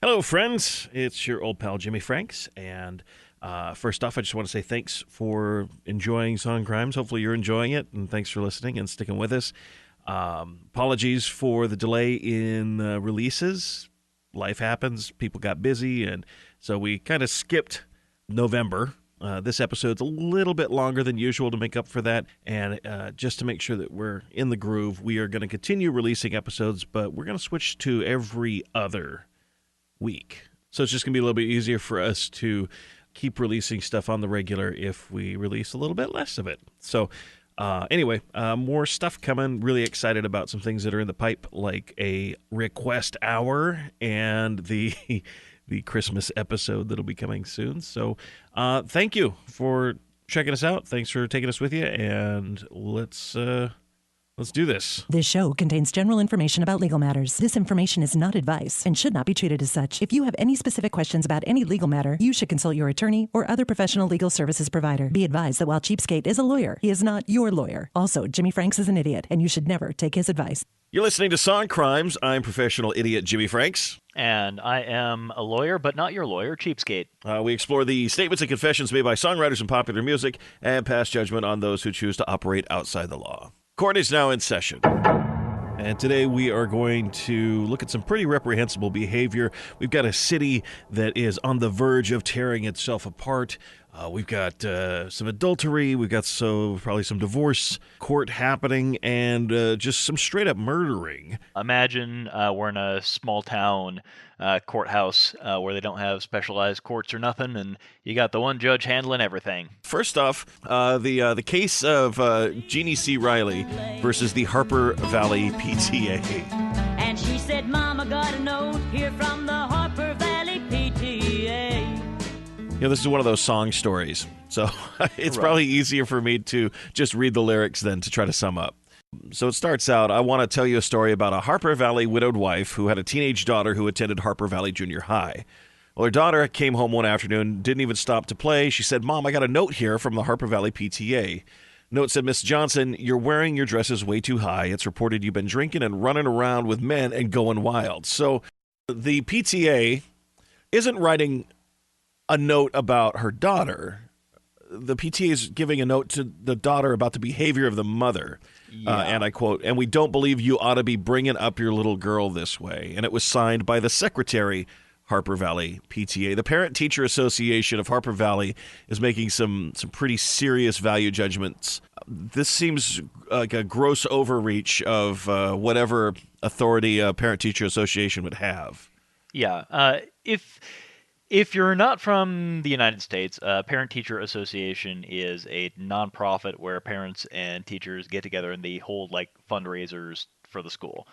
Hello, friends. It's your old pal, Jimmy Franks. And first off, I just want to say thanks for enjoying Song Crimes. Hopefully you're enjoying it, and thanks for listening and sticking with us. Apologies for the delay in releases. Life happens. People got busy, and so we kind of skipped November. This episode's a little bit longer than usual to make up for that, and just to make sure that we're in the groove, we are going to continue releasing episodes, but we're going to switch to every other week. So it's just going to be a little bit easier for us to keep releasing stuff on the regular if we release a little bit less of it. So anyway, more stuff coming. Really excited about some things that are in the pipe, like a request hour and the Christmas episode that'll be coming soon. So thank you for checking us out. Thanks for taking us with you, and let's do this. This show contains general information about legal matters. This information is not advice and should not be treated as such. If you have any specific questions about any legal matter, you should consult your attorney or other professional legal services provider. Be advised that while Cheapskate is a lawyer, he is not your lawyer. Also, Jimmy Franks is an idiot, and you should never take his advice. You're listening to Song Crimes. I'm professional idiot Jimmy Franks. And I am a lawyer, but not your lawyer, Cheapskate. We explore the statements and confessions made by songwriters in popular music and pass judgment on those who choose to operate outside the law. Court is now in session. And today we are going to look at some pretty reprehensible behavior. We've got a city that is on the verge of tearing itself apart. We've got some adultery. We've got probably some divorce court happening, and just some straight-up murdering. Imagine we're in a small-town courthouse where they don't have specialized courts or nothing, and you got the one judge handling everything. First off, the case of Jeannie C. Riley versus the Harper Valley PTA. And she said, Mama got a note here from the Harper Valley PTA. You know, this is one of those song stories, so it's probably easier for me to just read the lyrics than to try to sum up. So it starts out, I want to tell you a story about a Harper Valley widowed wife who had a teenage daughter who attended Harper Valley Junior High. Well, her daughter came home one afternoon, didn't even stop to play. She said, Mom, I got a note here from the Harper Valley PTA. Note said, Miss Johnson, you're wearing your dresses way too high. It's reported you've been drinking and running around with men and going wild. So the PTA isn't writing a note about her daughter. The PTA is giving a note to the daughter about the behavior of the mother. Yeah. And I quote, and we don't believe you ought to be bringing up your little girl this way. And it was signed by the secretary, Harper Valley PTA. The Parent-Teacher Association of Harper Valley is making some pretty serious value judgments. This seems like a gross overreach of whatever authority a Parent-Teacher Association would have. Yeah. If you're not from the United States, Parent-Teacher Association is a nonprofit where parents and teachers get together and they hold like fundraisers for the school.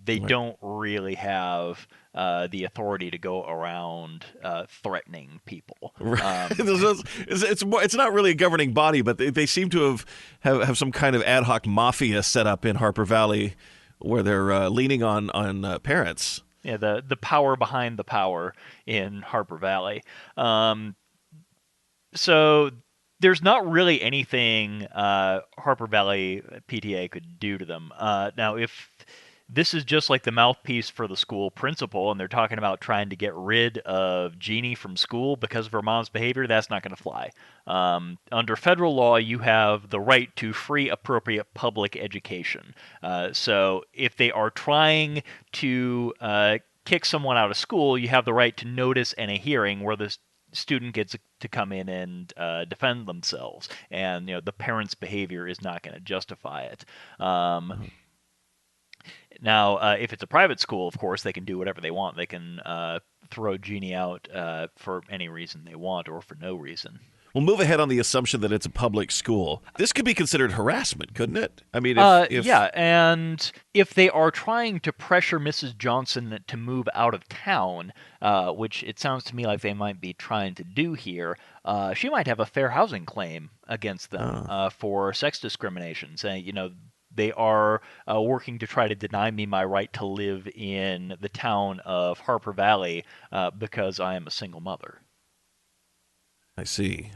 They don't really have the authority to go around threatening people. It's not really a governing body, but they seem to have some kind of ad hoc mafia set up in Harper Valley where they're leaning on parents. Yeah, the power behind the power in Harper Valley. So there's not really anything Harper Valley PTA could do to them. Now, if this is just like the mouthpiece for the school principal, and they're talking about trying to get rid of Jeannie from school because of her mom's behavior, that's not going to fly. Under federal law, you have the right to free, appropriate public education. So if they are trying to kick someone out of school, you have the right to notice and a hearing where the student gets to come in and defend themselves. And the parent's behavior is not going to justify it. Now, if it's a private school, of course, they can do whatever they want. They can throw Jeannie out for any reason they want or for no reason. We'll move ahead on the assumption that it's a public school. This could be considered harassment, couldn't it? I mean, if yeah, and if they are trying to pressure Mrs. Johnson to move out of town, which it sounds to me like they might be trying to do here, she might have a fair housing claim against them for sex discrimination, saying, they are working to try to deny me my right to live in the town of Harper Valley because I am a single mother. I see.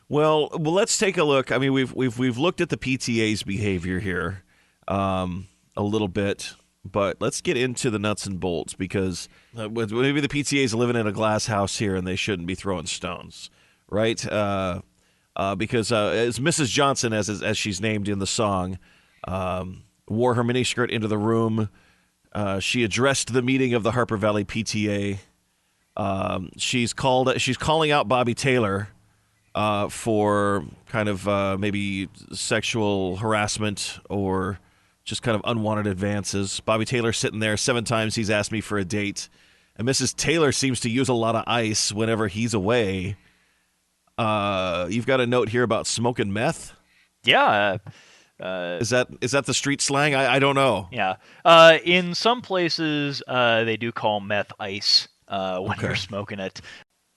Well, let's take a look. I mean, we've looked at the PTA's behavior here a little bit. But let's get into the nuts and bolts, because maybe the PTA is living in a glass house here and they shouldn't be throwing stones, right? Because as Mrs. Johnson, as she's named in the song, wore her miniskirt into the room. She addressed the meeting of the Harper Valley PTA. She's calling out Bobby Taylor for kind of maybe sexual harassment or just kind of unwanted advances. Bobby Taylor sitting there 7 times he's asked me for a date. And Mrs. Taylor seems to use a lot of ice whenever he's away. You've got a note here about smoking meth? Yeah. Is that the street slang? I don't know. Yeah. In some places, they do call meth ice when you're smoking it.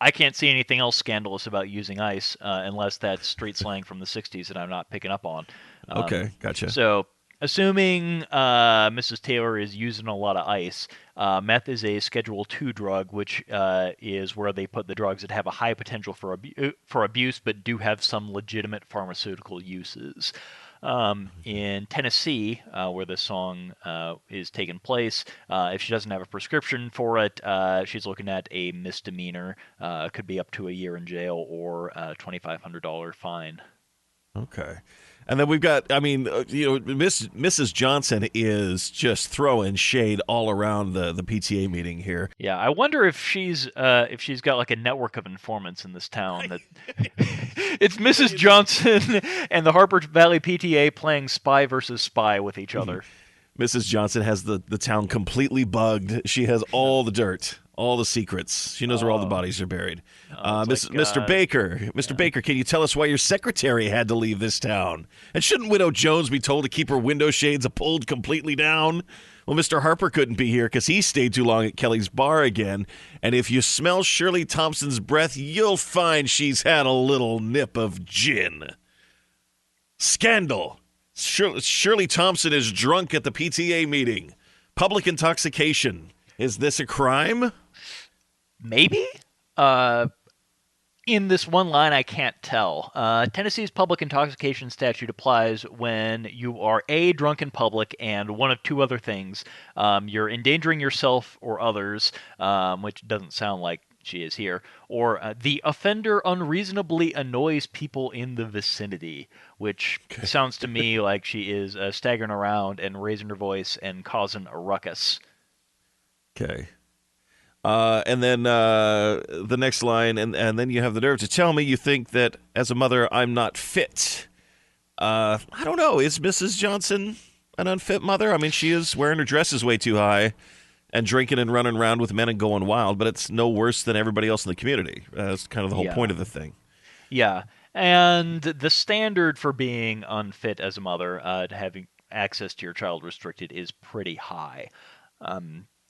I can't see anything else scandalous about using ice unless that's street slang from the 60s that I'm not picking up on. Okay, gotcha. So, assuming Mrs. Taylor is using a lot of ice, meth is a Schedule II drug, which is where they put the drugs that have a high potential for abuse but do have some legitimate pharmaceutical uses. In Tennessee, where this song is taking place, if she doesn't have a prescription for it, she's looking at a misdemeanor. Could be up to a year in jail or a $2,500 fine. Okay. And then we've got, Mrs. Johnson is just throwing shade all around the PTA meeting here. Yeah, I wonder if she's got like a network of informants in this town. That it's Mrs. Johnson and the Harper Valley PTA playing spy versus spy with each other. Mrs. Johnson has the town completely bugged. She has all the dirt, all the secrets. She knows where all the bodies are buried. Mr. Baker, can you tell us why your secretary had to leave this town? And shouldn't Widow Jones be told to keep her window shades pulled completely down? Well, Mr. Harper couldn't be here because he stayed too long at Kelly's bar again. And if you smell Shirley Thompson's breath, you'll find she's had a little nip of gin. Scandal. Shirley Thompson is drunk at the PTA meeting. Public intoxication. Is this a crime? Maybe? In this one line, I can't tell. Tennessee's public intoxication statute applies when you are A, drunk in public, and one of 2 other things. You're endangering yourself or others, which doesn't sound like she is here, or the offender unreasonably annoys people in the vicinity, which sounds to me like she is staggering around and raising her voice and causing a ruckus. Okay. And then the next line, and then you have the nerve to tell me you think that as a mother I'm not fit. I don't know. Is Mrs. Johnson an unfit mother? I mean, she is wearing her dresses way too high and drinking and running around with men and going wild, but it's no worse than everybody else in the community. That's kind of the whole point of the thing. Yeah. And the standard for being unfit as a mother, having access to your child restricted, is pretty high.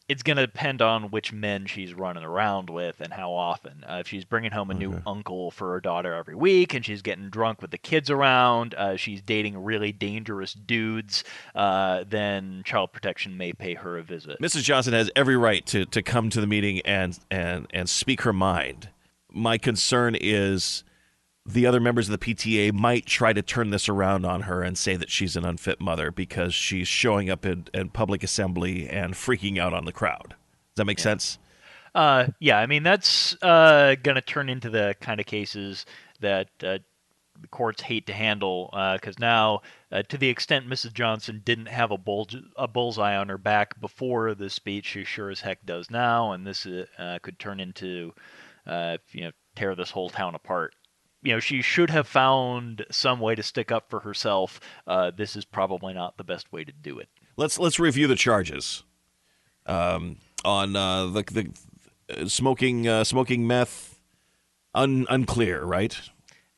It's going to depend on which men she's running around with and how often. If she's bringing home a new uncle for her daughter every week and she's getting drunk with the kids around, she's dating really dangerous dudes, then Child Protection may pay her a visit. Mrs. Johnson has every right to come to the meeting and speak her mind. My concern is the other members of the PTA might try to turn this around on her and say that she's an unfit mother because she's showing up in public assembly and freaking out on the crowd. Does that make sense? Yeah, I mean, that's going to turn into the kind of cases that the courts hate to handle, because now, to the extent Mrs. Johnson didn't have a bullseye on her back before the speech, she sure as heck does now, and this could turn into, tear this whole town apart. She should have found some way to stick up for herself. This is probably not the best way to do it. Let's review the charges on the smoking meth. Unclear, right?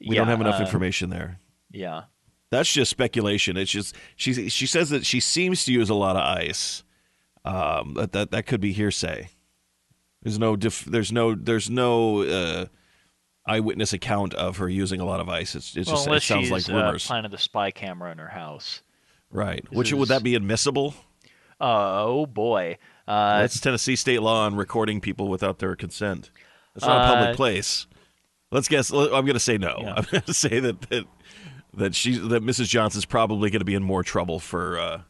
We don't have enough information there. Yeah, that's just speculation. It's just she says that she seems to use a lot of ice. That could be hearsay. There's no eyewitness account of her using a lot of ice. It sounds like rumors. Planted a spy camera in her house. Right. Would that be admissible? Oh boy. That's Tennessee state law on recording people without their consent. It's not a public place. Let's guess. I'm going to say no. Yeah. I'm going to say that Mrs. Johnson's probably going to be in more trouble for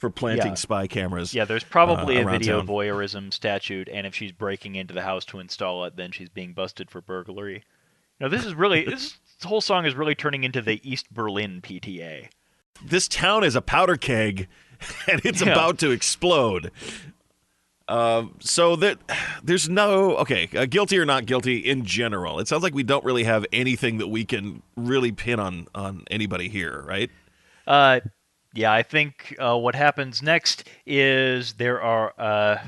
for planting spy cameras. Yeah, there's probably a around video town. voyeurism statute, and if she's breaking into the house to install it, then she's being busted for burglary. Now, this whole song is really turning into the East Berlin PTA. This town is a powder keg, and it's about to explode. So that there's no guilty or not guilty in general. It sounds like we don't really have anything that we can really pin on anybody here, right? Yeah, I think what happens next is there are a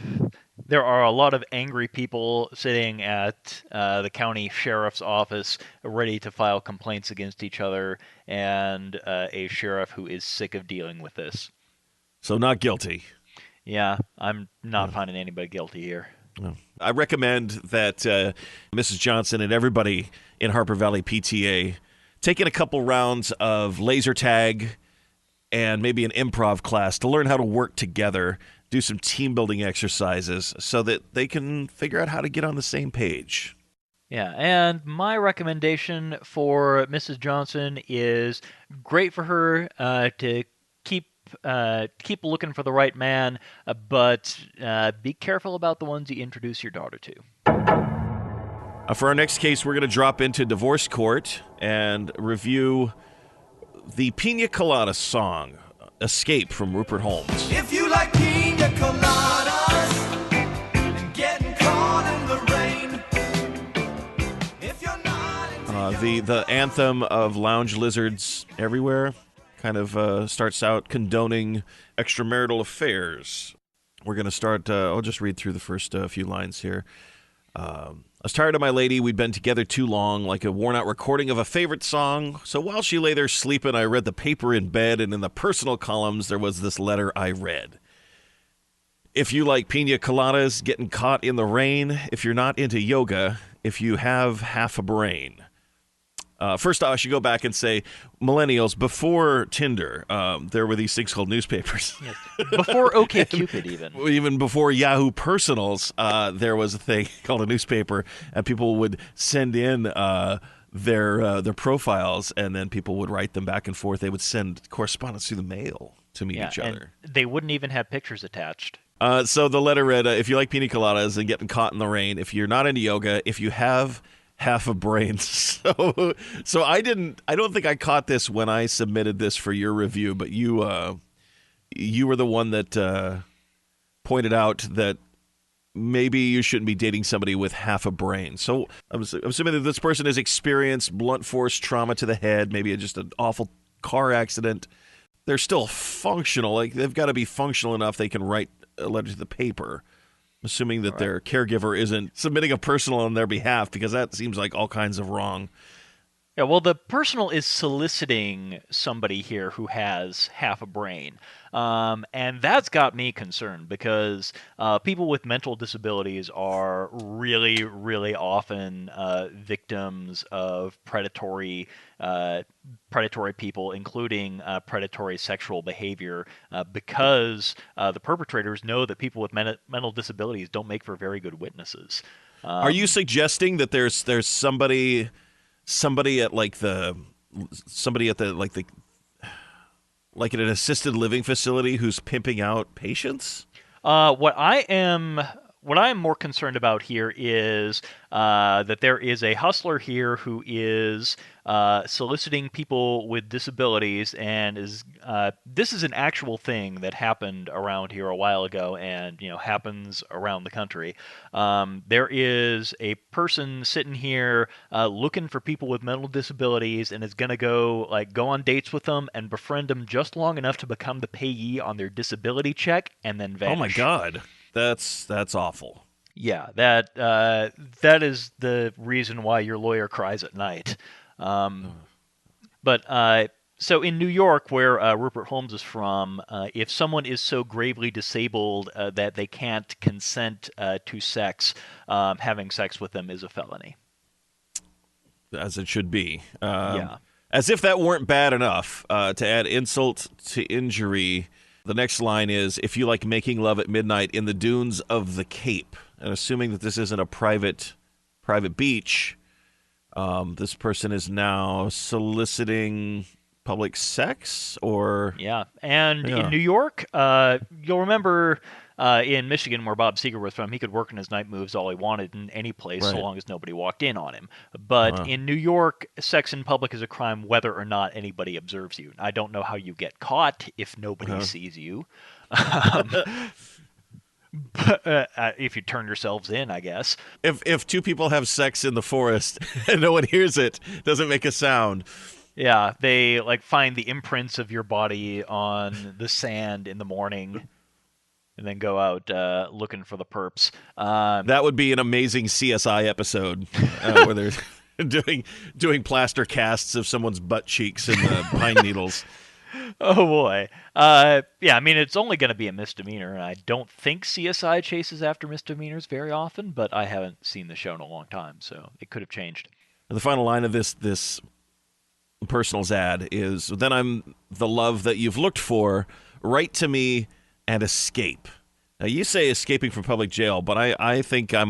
lot of angry people sitting at the county sheriff's office ready to file complaints against each other, and a sheriff who is sick of dealing with this. So not guilty. Yeah, I'm not finding anybody guilty here. No. I recommend that Mrs. Johnson and everybody in Harper Valley PTA taking a couple rounds of laser tag and maybe an improv class to learn how to work together, do some team building exercises so that they can figure out how to get on the same page. Yeah, and my recommendation for Mrs. Johnson is great for her to keep looking for the right man, but be careful about the ones you introduce your daughter to. For our next case, we're going to drop into divorce court and review the Pina Colada song, Escape, from Rupert Holmes. If you like pina coladas and getting caught in the rain, if you're not The anthem of lounge lizards everywhere kind of starts out condoning extramarital affairs. We're going to start, I'll just read through the first few lines here. I was tired of my lady. We'd been together too long, like a worn-out recording of a favorite song. So while she lay there sleeping, I read the paper in bed, and in the personal columns, there was this letter I read. If you like pina coladas, getting caught in the rain, if you're not into yoga, if you have half a brain. First off, I should go back and say, millennials, before Tinder, there were these things called newspapers. Yes. Before OkCupid, even. Even before Yahoo Personals, there was a thing called a newspaper, and people would send in their profiles, and then people would write them back and forth. They would send correspondence through the mail to meet each other. And they wouldn't even have pictures attached. So the letter read, if you like pina coladas and getting caught in the rain, if you're not into yoga, if you have half a brain. So I don't think I caught this when I submitted this for your review, but you were the one that pointed out that maybe you shouldn't be dating somebody with half a brain. So I'm assuming that this person has experienced blunt force trauma to the head, maybe just an awful car accident. They're still functional. Like, they've got to be functional enough they can write a letter to the paper. Assuming that their caregiver isn't submitting a personal on their behalf, because that seems like all kinds of wrong. Yeah, well, the personal is soliciting somebody here who has half a brain. And that's got me concerned, because people with mental disabilities are really, really often victims of predatory people, including predatory sexual behavior, because the perpetrators know that people with mental disabilities don't make for very good witnesses. Are you suggesting that there's somebody at an assisted living facility who's pimping out patients? What I am more concerned about here is that there is a hustler here who is soliciting people with disabilities, and this is an actual thing that happened around here a while ago, and happens around the country. There is a person sitting here looking for people with mental disabilities, and is going to go on dates with them and befriend them just long enough to become the payee on their disability check, and then vanish. Oh my God, that's awful. Yeah, that is the reason why your lawyer cries at night. But so in New York, where Rupert Holmes is from, if someone is so gravely disabled that they can't consent to sex, having sex with them is a felony. As it should be. Yeah. As if that weren't bad enough, to add insult to injury, the next line is, if you like making love at midnight in the dunes of the Cape. And assuming that this isn't a private beach, this person is now soliciting public sex, or Yeah, and Yeah. in New York, you'll remember in Michigan, where Bob Seger was from, he could work in his night moves all he wanted in any place so Right. long as nobody walked in on him. But in New York, sex in public is a crime whether or not anybody observes you. I don't know how you get caught if nobody sees you. But, if you turn yourselves in, I guess. if two people have sex in the forest and no one hears it, doesn't make a sound. Yeah, they like find the imprints of your body on the sand in the morning, and then go out looking for the perps. That would be an amazing CSI episode where they're doing plaster casts of someone's butt cheeks and pine needles. Oh boy. Yeah, I mean, it's only going to be a misdemeanor, and I don't think CSI chases after misdemeanors very often, but I haven't seen the show in a long time, so it could have changed. And the final line of this personals ad is, "Then I'm the love that you've looked for. Write to me and escape." Now, you say escaping from public jail, but I think we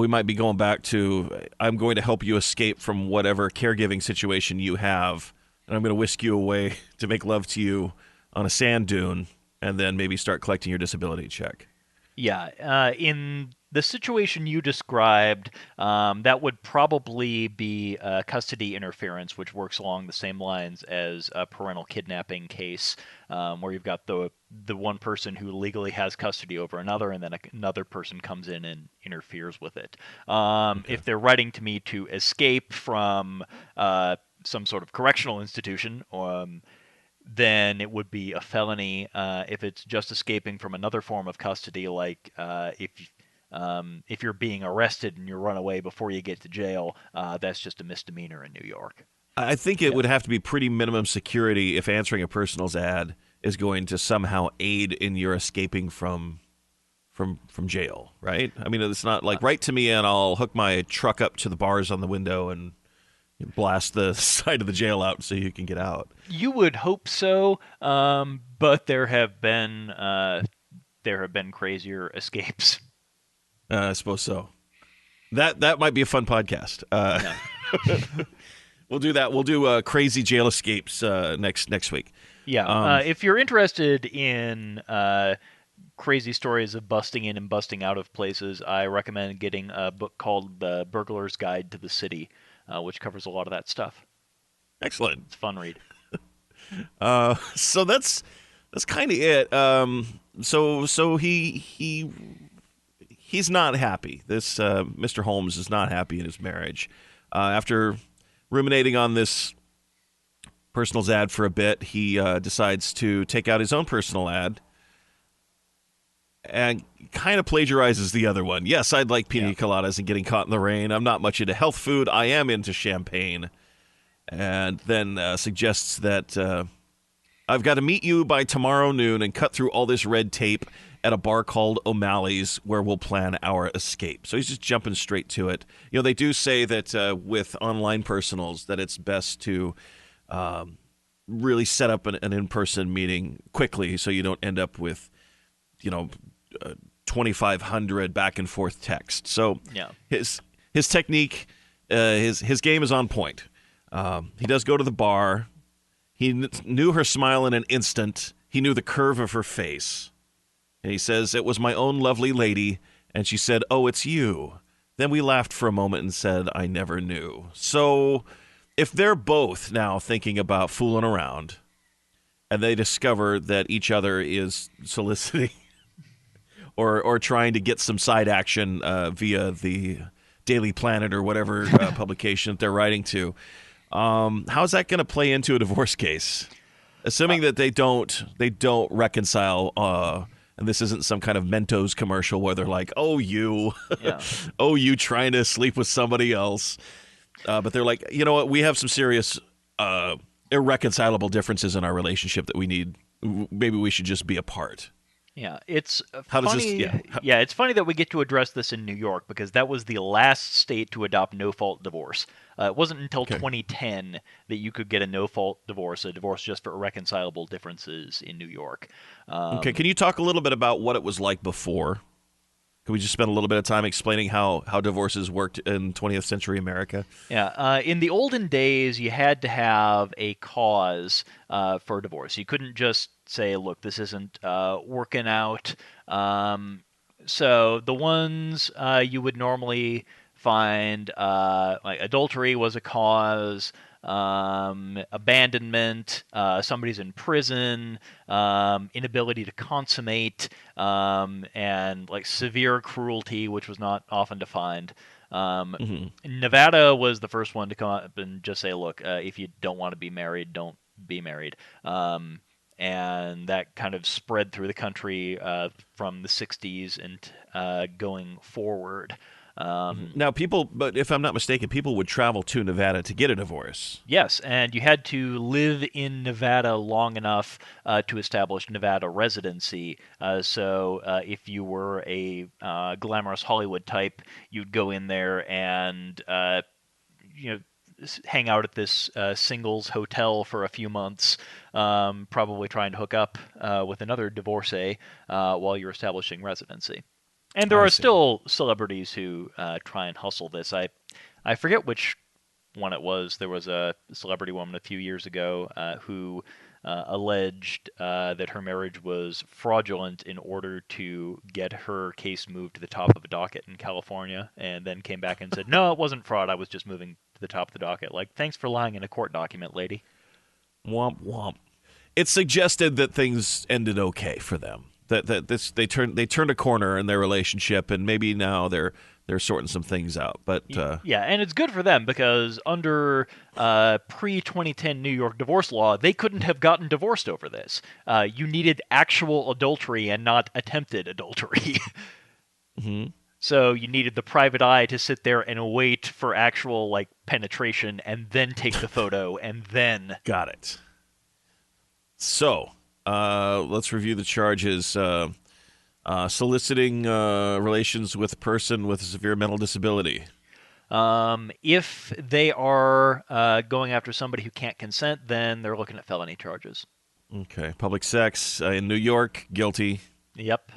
might be going back to, I'm going to help you escape from whatever caregiving situation you have, and I'm going to whisk you away to make love to you on a sand dune, and then maybe start collecting your disability check. Yeah, in the situation you described, that would probably be custody interference, which works along the same lines as a parental kidnapping case, where you've got the one person who legally has custody over another, and then another person comes in and interferes with it. If they're writing to me to escape from some sort of correctional institution, then it would be a felony. If it's just escaping from another form of custody, like if you're being arrested and you run away before you get to jail, that's just a misdemeanor in New York. I think it would have to be pretty minimum security if answering a personals ad is going to somehow aid in your escaping from jail, right? I mean, it's not like, write to me and I'll hook my truck up to the bars on the window and blast the side of the jail out so you can get out. You would hope so, but there have been crazier escapes. I suppose so. That might be a fun podcast. We'll do that. We'll do crazy jail escapes next week. Yeah. If you're interested in crazy stories of busting in and busting out of places, I recommend getting a book called The Burglar's Guide to the City, which covers a lot of that stuff. Excellent. It's a fun read. So that's kind of it. So he's not happy. This Mr. Holmes is not happy in his marriage. After ruminating on this personals ad for a bit, he decides to take out his own personal ad and kind of plagiarizes the other one. Yes, I'd like pina coladas and getting caught in the rain. I'm not much into health food. I am into champagne. And then suggests that I've got to meet you by tomorrow noon and cut through all this red tape at a bar called O'Malley's, where we'll plan our escape. So he's just jumping straight to it. You know, they do say that with online personals that it's best to really set up an in-person meeting quickly so you don't end up with, 2,500 back and forth text. So his technique, his game is on point. He does go to the bar. He knew her smile in an instant. He knew the curve of her face. And he says, "It was my own lovely lady." And she said, "Oh, it's you." Then we laughed for a moment and said, "I never knew." So if they're both now thinking about fooling around and they discover that each other is soliciting or trying to get some side action via the Daily Planet or whatever publication that they're writing to, how's that going to play into a divorce case? Assuming that they don't reconcile, and this isn't some kind of Mentos commercial where they're like, "Oh, you, oh, you trying to sleep with somebody else," but they're like, "You know what? We have some serious irreconcilable differences in our relationship that we need. Maybe we should just be apart." Yeah, it's How does funny. this? It's funny that we get to address this in New York because that was the last state to adopt no-fault divorce. It wasn't until 2010 that you could get a no-fault divorce, a divorce just for irreconcilable differences in New York. Okay, can you talk a little bit about what it was like before? Can we just spend a little bit of time explaining how divorces worked in 20th century America? Yeah, in the olden days, you had to have a cause for divorce. You couldn't just say, look, this isn't working out. So the ones you would normally find, like adultery was a cause, abandonment, somebody's in prison, inability to consummate, and like severe cruelty, which was not often defined. Nevada was the first one to come up and just say, look, if you don't want to be married, don't be married. And that kind of spread through the country from the 60s and going forward. Now, but if I'm not mistaken, people would travel to Nevada to get a divorce. Yes, and you had to live in Nevada long enough to establish Nevada residency. So if you were a glamorous Hollywood type, you'd go in there and hang out at this singles hotel for a few months, probably trying to hook up with another divorcee while you're establishing residency. And there are still celebrities who try and hustle this. I forget which one it was. There was a celebrity woman a few years ago who alleged that her marriage was fraudulent in order to get her case moved to the top of a docket in California, and then came back and said, no, it wasn't fraud. I was just moving to the top of the docket. Like, thanks for lying in a court document, lady. Womp womp. It suggested that things ended okay for them. They turned a corner in their relationship, and maybe now they're sorting some things out. But yeah, and it's good for them because under pre-2010 New York divorce law, they couldn't have gotten divorced over this. You needed actual adultery and not attempted adultery. Mm-hmm. So you needed the private eye to sit there and wait for actual penetration, and then take the photo, and then got it. So. Let's review the charges. Soliciting relations with a person with a severe mental disability. If they are going after somebody who can't consent, then they're looking at felony charges. Okay. Public sex in New York, guilty. Yep.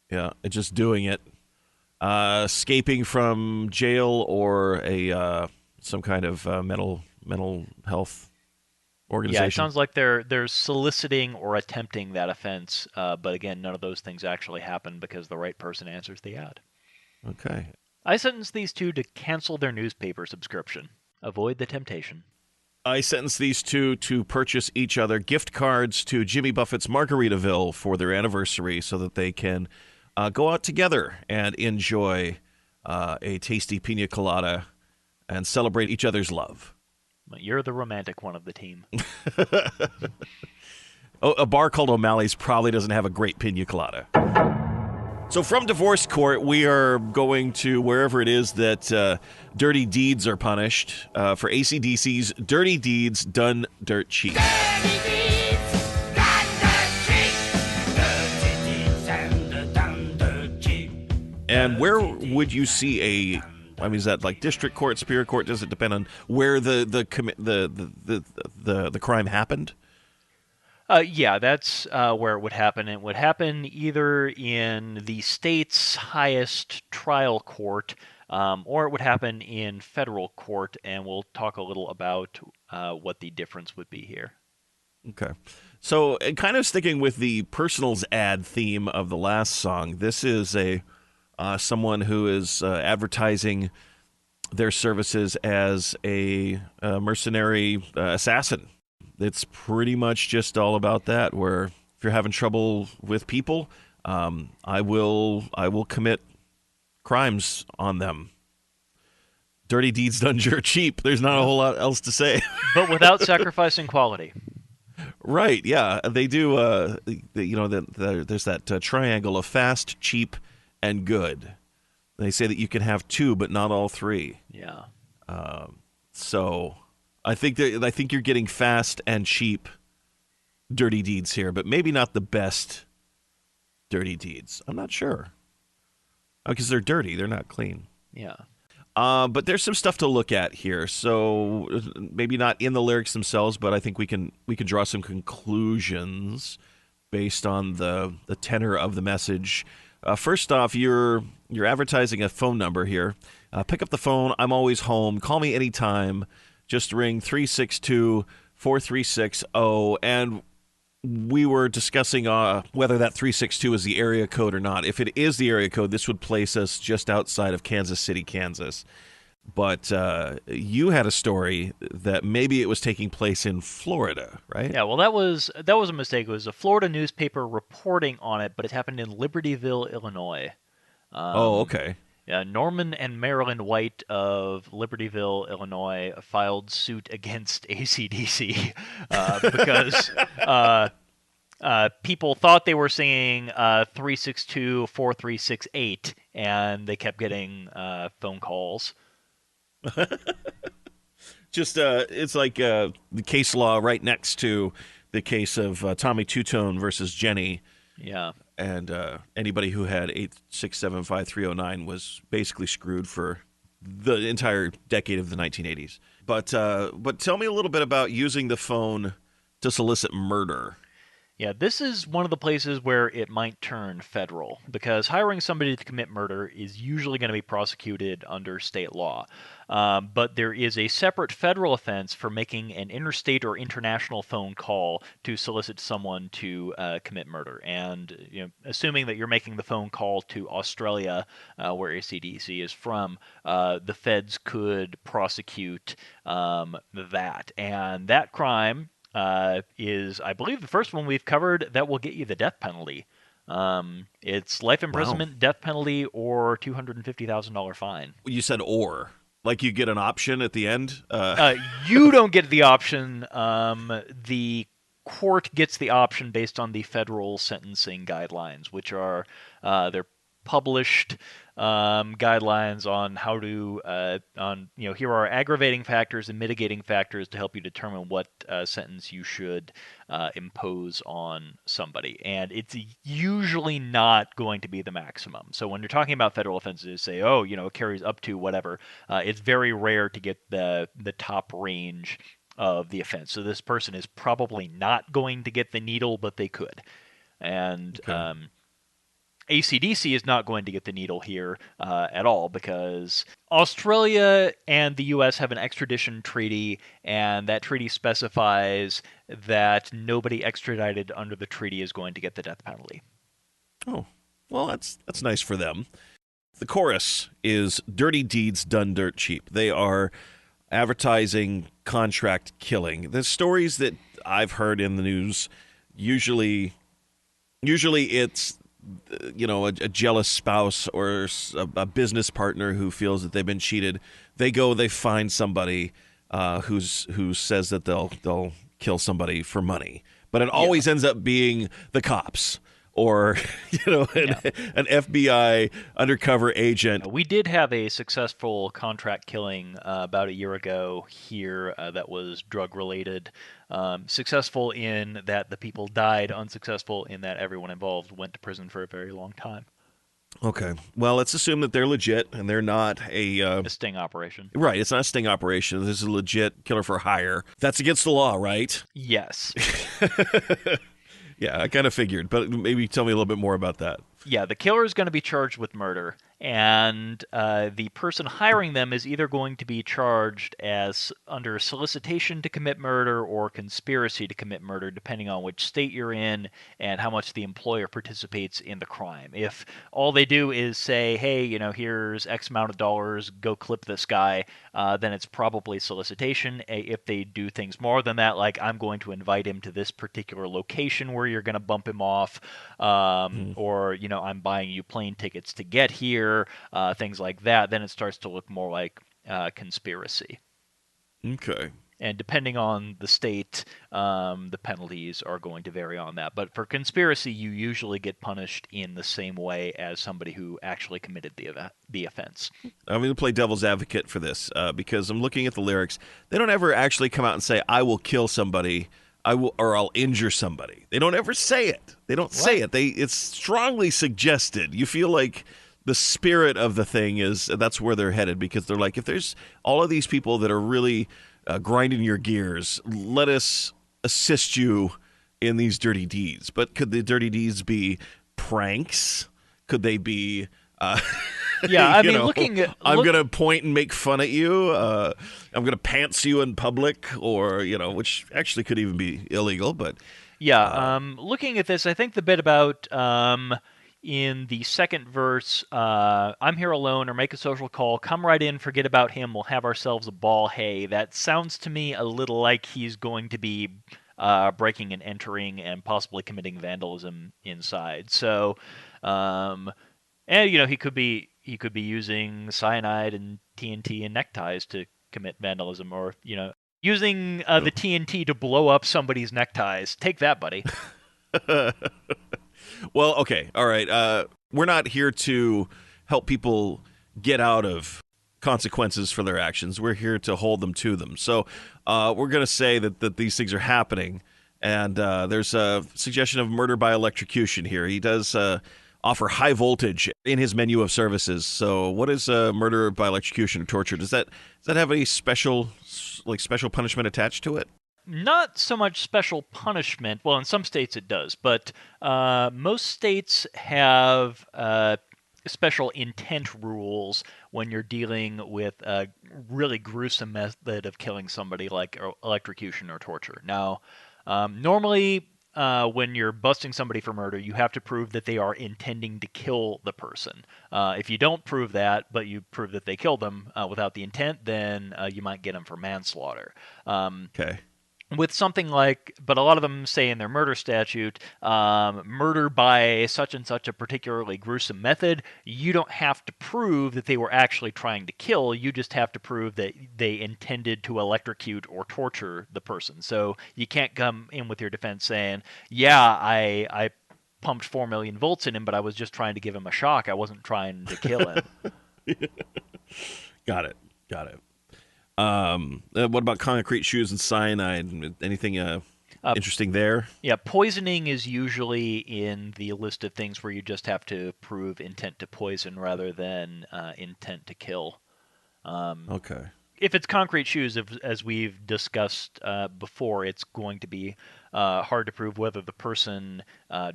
Yeah, just doing it. Escaping from jail or some kind of mental health organization. Yeah, it sounds like they're soliciting or attempting that offense, but again, none of those things actually happen because the right person answers the ad. Okay. I sentence these two to cancel their newspaper subscription. Avoid the temptation. I sentence these two to purchase each other gift cards to Jimmy Buffett's Margaritaville for their anniversary so that they can go out together and enjoy a tasty pina colada and celebrate each other's love. You're the romantic one of the team. A bar called O'Malley's probably doesn't have a great pina colada. So from divorce court, we are going to wherever it is that dirty deeds are punished for AC/DC's Dirty Deeds Done Dirt Cheap. Dirty deeds done dirt cheap. Dirty deeds and done dirt cheap. And where would you see is that like district court, superior court? Does it depend on where the crime happened? Yeah, that's where it would happen. It would happen either in the state's highest trial court, or it would happen in federal court, and we'll talk a little about what the difference would be here. Okay. So kind of sticking with the personals ad theme of the last song, this is someone who is advertising their services as a mercenary assassin. It's pretty much just all about that, where if you're having trouble with people, I will commit crimes on them. Dirty deeds done dirt cheap. There's not a whole lot else to say. But without sacrificing quality. Right, yeah. They do, there's that triangle of fast, cheap, and good. They say that you can have two, but not all three. Yeah. So I think you're getting fast and cheap dirty deeds here, but maybe not the best dirty deeds. I'm not sure. Because they're dirty. They're not clean. Yeah. But there's some stuff to look at here. So maybe not in the lyrics themselves, but I think we can draw some conclusions based on the tenor of the message. First off, you're advertising a phone number here. Pick up the phone. I'm always home. Call me anytime. Just ring 362-4360. And we were discussing whether that 362 is the area code or not. If it is the area code, this would place us just outside of Kansas City, Kansas. But you had a story that maybe it was taking place in Florida, right? Yeah, well, that was a mistake. It was a Florida newspaper reporting on it, but it happened in Libertyville, Illinois. Okay. Yeah, Norman and Marilyn White of Libertyville, Illinois, filed suit against AC/DC because people thought they were singing 362-4368, and they kept getting phone calls. Just it's like the case law right next to the case of Tommy Two-Tone versus Jeannie. Yeah. And anybody who had 8675309 was basically screwed for the entire decade of the 1980s. But tell me a little bit about using the phone to solicit murder. Yeah, this is one of the places where it might turn federal, because hiring somebody to commit murder is usually going to be prosecuted under state law. But there is a separate federal offense for making an interstate or international phone call to solicit someone to commit murder. And assuming that you're making the phone call to Australia, where ACDC is from, the feds could prosecute that. And that crime is, I believe, the first one we've covered that will get you the death penalty. It's life imprisonment, death penalty, or $250,000 fine. You said or. Like you get an option at the end? You don't get the option. The court gets the option based on the federal sentencing guidelines, which are they're published guidelines on how to here are aggravating factors and mitigating factors to help you determine what sentence you should impose on somebody, and it's usually not going to be the maximum. So when you're talking about federal offenses, say it carries up to whatever, it's very rare to get the top range of the offense. So this person is probably not going to get the needle, but they could. And okay. AC/DC is not going to get the needle here at all, because Australia and the U.S. have an extradition treaty, and that treaty specifies that nobody extradited under the treaty is going to get the death penalty. Oh, well, that's nice for them. The chorus is Dirty Deeds Done Dirt Cheap. They are advertising contract killing. The stories that I've heard in the news, usually it's a jealous spouse or a business partner who feels that they've been cheated. They find somebody who says that they'll kill somebody for money, but it always ends up being the cops or an FBI undercover agent. We did have a successful contract killing about a year ago here that was drug related. Successful in that the people died, unsuccessful in that everyone involved went to prison for a very long time. Okay. Well, let's assume that they're legit and they're not a sting operation. Right. It's not a sting operation. This is a legit killer for hire. That's against the law, right? Yes. Yeah, I kind of figured, but maybe tell me a little bit more about that. Yeah, the killer is going to be charged with murder, and the person hiring them is either going to be charged as under solicitation to commit murder or conspiracy to commit murder, depending on which state you're in and how much the employer participates in the crime. If all they do is say, hey, here's X amount of dollars, go clip this guy, then it's probably solicitation. If they do things more than that, like I'm going to invite him to this particular location where you're going to bump him off, or, I'm buying you plane tickets to get here, things like that, then it starts to look more like conspiracy. Okay. And depending on the state, the penalties are going to vary on that. But for conspiracy, you usually get punished in the same way as somebody who actually committed the offense. I'm going to play devil's advocate for this because I'm looking at the lyrics. They don't ever actually come out and say, I will kill somebody. I'll injure somebody. They don't ever say it. They don't say it. It's strongly suggested. You feel like the spirit of the thing that's where they're headed, because they're like, if there's all of these people that are really grinding your gears, let us assist you in these dirty deeds. But could the dirty deeds be pranks? Could they be? Yeah, I mean, I'm going to point and make fun at you. I'm going to pants you in public, or which actually could even be illegal. But yeah, looking at this, I think the bit about in the second verse, I'm here alone, or make a social call. Come right in, forget about him. We'll have ourselves a ball. Hey, that sounds to me a little like he's going to be breaking and entering and possibly committing vandalism inside. So, and he could be using cyanide and TNT and neckties to commit vandalism, or using the TNT to blow up somebody's neckties. Take that, buddy. Well, okay, all right. We're not here to help people get out of consequences for their actions. We're here to hold them to them. So we're going to say that these things are happening, and there's a suggestion of murder by electrocution here. He does offer high voltage in his menu of services. So what is murder by electrocution or torture? Does that have any special punishment attached to it? Not so much special punishment. Well, in some states it does, but most states have special intent rules when you're dealing with a really gruesome method of killing somebody, like electrocution or torture. Now, normally, when you're busting somebody for murder, you have to prove that they are intending to kill the person. If you don't prove that, but you prove that they killed them without the intent, then you might get them for manslaughter. Okay. With something like, but a lot of them say in their murder statute, murder by such and such a particularly gruesome method, you don't have to prove that they were actually trying to kill, you just have to prove that they intended to electrocute or torture the person. So you can't come in with your defense saying, yeah, I pumped 4 million volts in him, but I was just trying to give him a shock. I wasn't trying to kill him. Got it. What about concrete shoes and cyanide? Anything interesting there? Yeah, poisoning is usually in the list of things where you just have to prove intent to poison rather than intent to kill. Okay. If it's concrete shoes, as we've discussed before, it's going to be hard to prove whether the person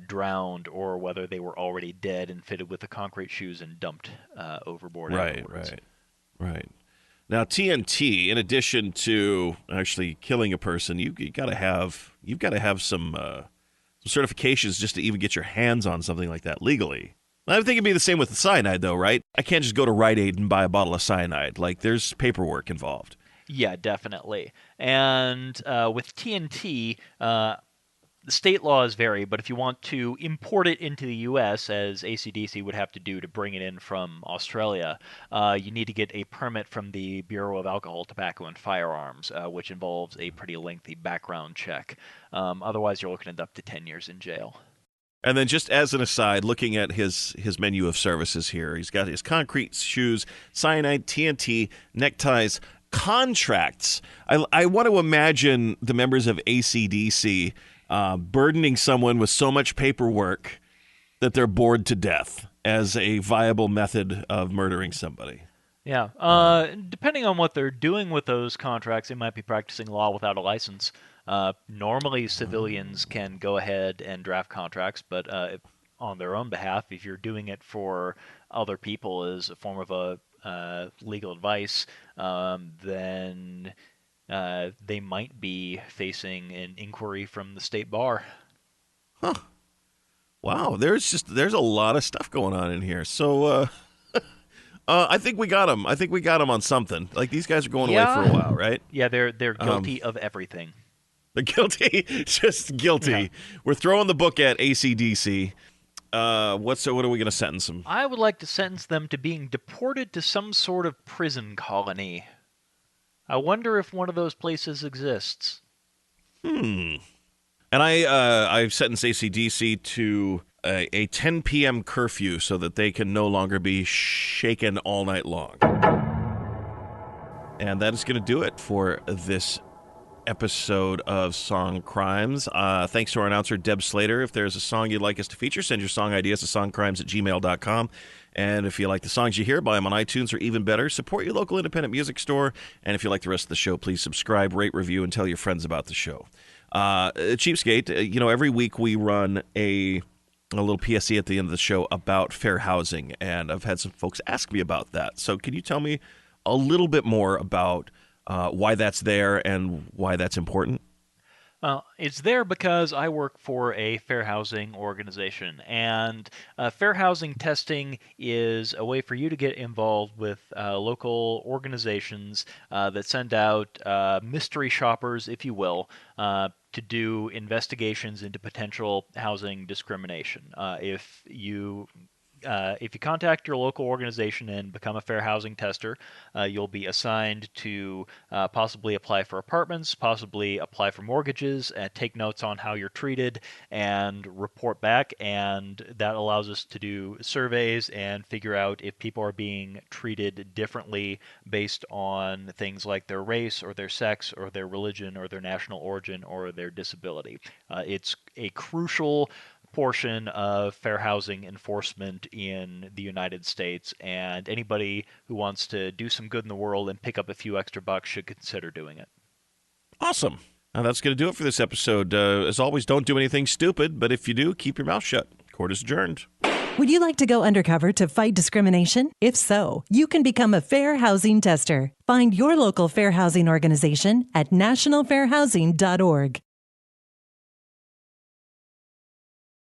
drowned or whether they were already dead and fitted with the concrete shoes and dumped overboard afterwards. Right. Now, TNT, in addition to actually killing a person, you've got to have some certifications just to even get your hands on something like that legally. I think it'd be the same with the cyanide, though, right? I can't just go to Rite Aid and buy a bottle of cyanide. Like, there's paperwork involved. Yeah, definitely. And with TNT, the state laws vary, but if you want to import it into the U.S., as AC/DC would have to do to bring it in from Australia, you need to get a permit from the Bureau of Alcohol, Tobacco, and Firearms, which involves a pretty lengthy background check. Otherwise, you're looking at up to 10 years in jail. And then just as an aside, looking at his menu of services here, he's got his concrete shoes, cyanide, TNT, neckties, contracts. I want to imagine the members of AC/DC burdening someone with so much paperwork that they're bored to death as a viable method of murdering somebody. Yeah. Depending on what they're doing with those contracts, they might be practicing law without a license. Normally, civilians can go ahead and draft contracts, but on their own behalf, if you're doing it for other people as a form of legal advice, then they might be facing an inquiry from the state bar. Huh. Wow, there's a lot of stuff going on in here. So I think we got them. I think we got them on something. Like, these guys are going away for a while, right? Yeah, they're guilty of everything. They're guilty, just guilty. Yeah. We're throwing the book at AC/DC. What are we going to sentence them? I would like to sentence them to being deported to some sort of prison colony. I wonder if one of those places exists. And I've sentenced AC/DC to a 10 p.m. curfew so that they can no longer be shaken all night long. And that is going to do it for this episode of Song Crimes. Thanks to our announcer, Deb Slater. If there's a song you'd like us to feature, send your song ideas to songcrimes@gmail.com. And if you like the songs you hear, buy them on iTunes, or even better, support your local independent music store. And if you like the rest of the show, please subscribe, rate, review, and tell your friends about the show. Cheapskate, every week we run a a little PSE at the end of the show about fair housing, and I've had some folks ask me about that. So can you tell me a little bit more about why that's there and why that's important? It's there because I work for a fair housing organization, and fair housing testing is a way for you to get involved with local organizations that send out mystery shoppers, if you will, to do investigations into potential housing discrimination. If you contact your local organization and become a fair housing tester, you'll be assigned to possibly apply for apartments, possibly apply for mortgages, take notes on how you're treated, and report back. And that allows us to do surveys and figure out if people are being treated differently based on things like their race or their sex or their religion or their national origin or their disability. It's a crucial portion of fair housing enforcement in the United States, and anybody who wants to do some good in the world and pick up a few extra bucks should consider doing it. Awesome. Now that's going to do it for this episode. As always, don't do anything stupid, but if you do, keep your mouth shut. Court is adjourned. Would you like to go undercover to fight discrimination? If so, you can become a fair housing tester. Find your local fair housing organization at nationalfairhousing.org.